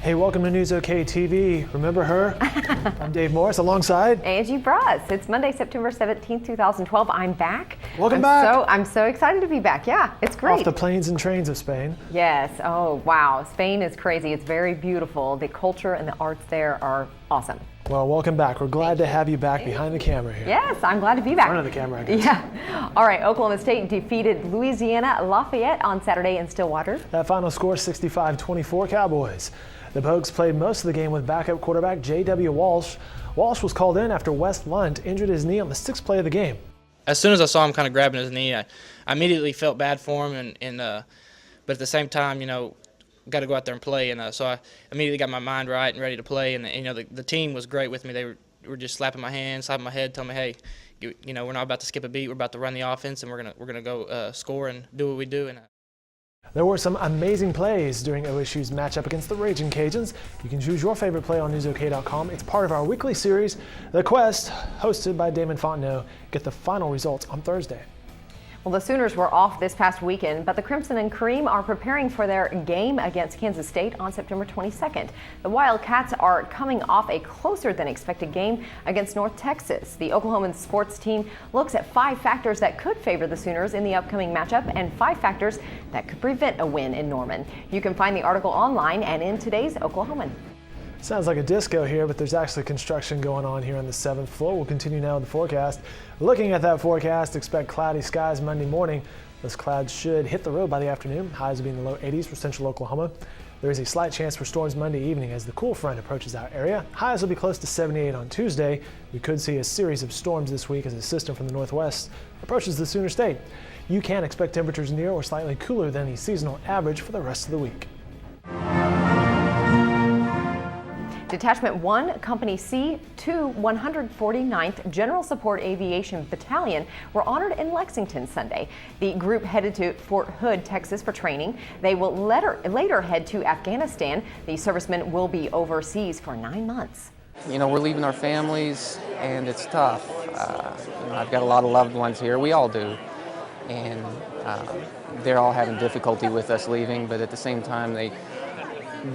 Hey, welcome to NewsOK TV. Remember her? I'm Dave Morris alongside Angie Bruss. It's Monday, September 17th, 2012. I'm back. Welcome back. I'm so excited to be back. Yeah, it's great. Off the planes and trains of Spain. Yes. Oh, wow. Spain is crazy. It's very beautiful. The culture and the arts there are awesome. Well, welcome back. We're glad to have you back behind the camera here. Yes, I'm glad to be back. Front of the camera, I guess. Yeah. All right, Oklahoma State defeated Louisiana Lafayette on Saturday in Stillwater. That final score, 65-24 Cowboys. The Pokes played most of the game with backup quarterback J.W. Walsh. Walsh was called in after Wes Lunt injured his knee on the sixth play of the game. As soon as I saw him kind of grabbing his knee, I immediately felt bad for him, but at the same time, got to go out there and play, and so I immediately got my mind right and ready to play. And the team was great with me. They were just slapping my hand, slapping my head, telling me, hey, we're not about to skip a beat. We're about to run the offense, and we're gonna go score and do what we do. And there were some amazing plays during OSU's matchup against the Raging Cajuns. You can choose your favorite play on NewsOK.com. It's part of our weekly series, The Quest, hosted by Damon Fontenot. Get the final results on Thursday. Well, the Sooners were off this past weekend, but the Crimson and Cream are preparing for their game against Kansas State on September 22nd. The Wildcats are coming off a closer than expected game against North Texas. The Oklahoman sports team looks at 5 factors that could favor the Sooners in the upcoming matchup and 5 factors that could prevent a win in Norman. You can find the article online and in today's Oklahoman. Sounds like a disco here, but there's actually construction going on here on the 7th floor. We'll continue now with the forecast. Looking at that forecast, expect cloudy skies Monday morning. Those clouds should hit the road by the afternoon. Highs will be in the low 80s for central Oklahoma. There is a slight chance for storms Monday evening as the cool front approaches our area. Highs will be close to 78 on Tuesday. We could see a series of storms this week as a system from the northwest approaches the Sooner State. You can expect temperatures near or slightly cooler than the seasonal average for the rest of the week. Detachment 1, Company C, 2, 149th General Support Aviation Battalion were honored in Lexington Sunday. The group headed to Fort Hood, Texas for training. They will later head to Afghanistan. The servicemen will be overseas for 9 months. We're leaving our families, and it's tough. I've got a lot of loved ones here. We all do. And they're all having difficulty with us leaving, but at the same time,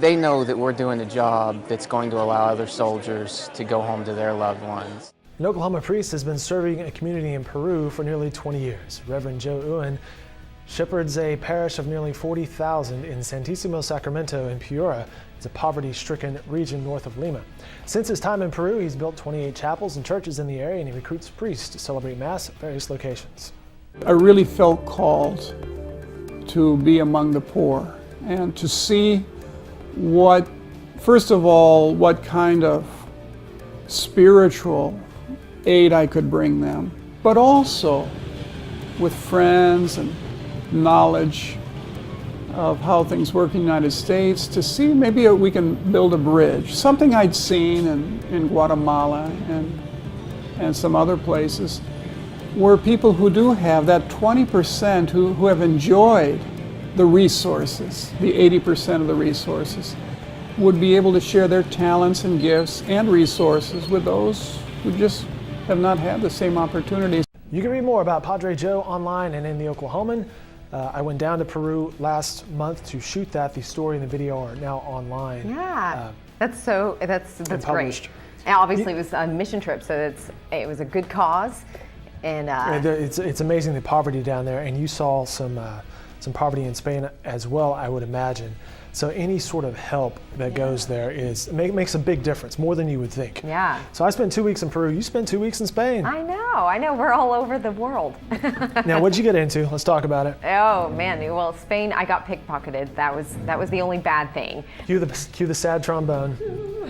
they know that we're doing a job that's going to allow other soldiers to go home to their loved ones. An Oklahoma priest has been serving a community in Peru for nearly 20 years. Reverend Joe Uan shepherds a parish of nearly 40,000 in Santissimo Sacramento in Piura. It's a poverty-stricken region north of Lima. Since his time in Peru, he's built 28 chapels and churches in the area, and he recruits priests to celebrate Mass at various locations. I really felt called to be among the poor and to see first of all, what kind of spiritual aid I could bring them, but also with friends and knowledge of how things work in the United States to see maybe we can build a bridge. Something I'd seen in Guatemala and some other places where people who do have that 20% who have enjoyed the resources, the 80% of the resources, would be able to share their talents and gifts and resources with those who just have not had the same opportunities. You can read more about Padre Joe online and in the Oklahoman. I went down to Peru last month to shoot that. The story and the video are now online. Yeah, that's great. And obviously, it was a mission trip, so it was a good cause. And it's amazing the poverty down there, and you saw some poverty in Spain as well, I would imagine. So any sort of help that goes there makes a big difference, more than you would think. Yeah. So I spent 2 weeks in Peru. You spent 2 weeks in Spain. I know. We're all over the world. Now, what'd you get into? Let's talk about it. Oh man, well, Spain, I got pickpocketed. That was the only bad thing. Cue the sad trombone.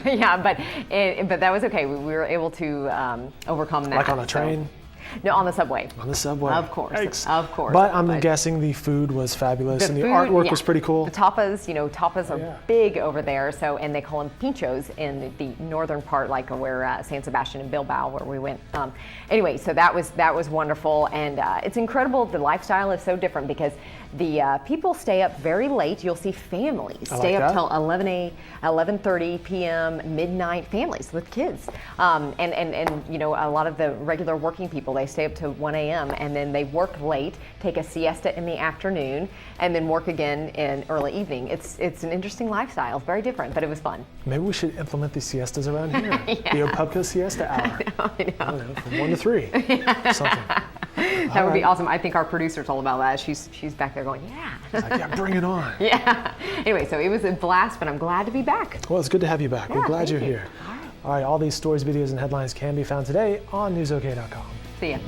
Yeah, but that was okay. We were able to overcome that. Like on a train? No, on the subway. On the subway. Of course. Yikes. Of course. But I'm guessing the food was fabulous and the artwork was pretty cool. The tapas are big over there, and they call them pinchos in the northern part, like where San Sebastian and Bilbao, where we went. Anyway, so that was wonderful, and it's incredible. The lifestyle is so different because the people stay up very late. You'll see families stay up till 11:30 p.m., midnight, families with kids, and a lot of the regular working people. They stay up to 1 a.m. and then they work late, take a siesta in the afternoon, and then work again in early evening. It's an interesting lifestyle, very different, but it was fun. Maybe we should implement these siestas around here. The Opubco siesta hour. I know. I don't know, from 1 to 3. Something. That would be awesome. I think our producer's all about that. She's back there going, yeah. It's like, yeah, bring it on. Yeah. Anyway, so it was a blast, but I'm glad to be back. Well, it's good to have you back. Yeah, We're glad you're thank you. here. All right, all these stories, videos, and headlines can be found today on NewsOK.com. See ya.